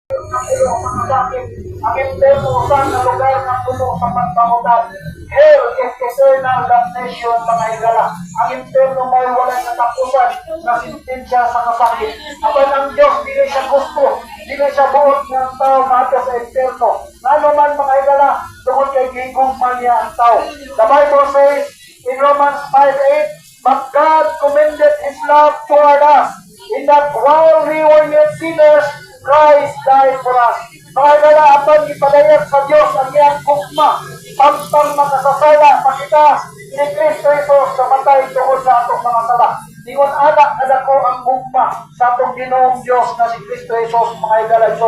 Ang impermosan na lugar ng puno sa pagpamutan. Hell is eternal damnation, mga higala. Ang imperno may walang katapusan na sintensya sa kasakit. Apan ang Diyos, dili siya gusto, dili siya buot ng tao mata sa imperno. Ano man, mga higala, tungkol kay gigong man niya ang tao. The Bible says in Romans 5:8, but God commended His love toward us, in that while we were yet sinners, Christ died for us. Mga higala, apan ipadayag sa Diyos ang iyang gugma, pagpang makasasala, makita ni Kristo Jesus sa matay tungkol sa atong mga sala. Ingon anak na ko ang gugma sa atong Ginoong Diyos na si Kristo Jesus, mga higala.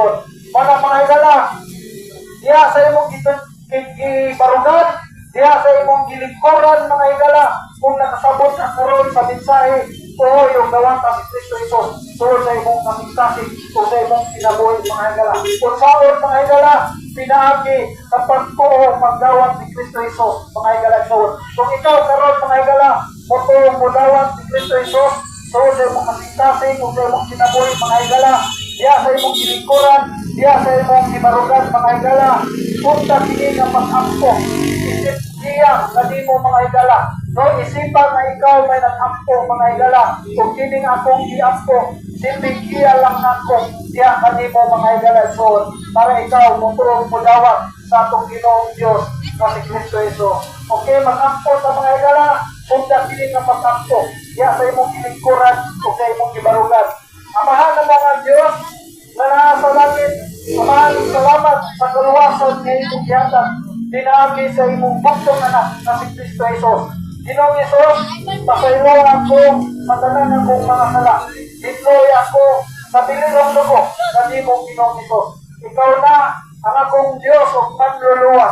Mga higala, diya sa imong ibarugan, diya sa imong gilingkuran, mga higala, kung nakasabot ka karon sa mensahe, o yung gawang ka si Kristo Jesus, so sa imong kasing-kasing, o sa imong kinabuhi, mga higala. Kung saon, mga higala, pinaagi sa pagtuo, paggawang ni Kristo Jesus, mga higala. Kung ikaw karon, mga higala, mutong mudawang ni Kristo Jesus, so sa imong kasing-kasing, o sa imong kinabuhi, mga higala, diya sa imong gilingkuran, diya sa imong ibarugan, mga higala, punta kini nga pag-ampo, isip diya na di mo, mga higala. No, isipan na ikaw may nag-ampo, mga higala, kung kining akong i-ampo, simbing iya lang ako, diya ka di mo, mga higala, para ikaw mutulong mudawat sa atong Ginoong Diyos na si Kristo Jesus. Okay, mag-ampo sa mga higala, punta kini nga pag-ampo, diya sa imong kilingkuran, o sa imong ibarugan. Amahan ng mga Diyos na nasa langit, amahan salamat sa kaluwasan ng imong gihatag, dinaagi sa imong buktong anak na si Kristo Jesus. Ginoong Jesus, pasaylo ako sa tanan akong mga sala. Itloy ako sa bilirong dugo na di mong Ginoong Jesus. Ikaw na ang akong Diyos o manluluwas.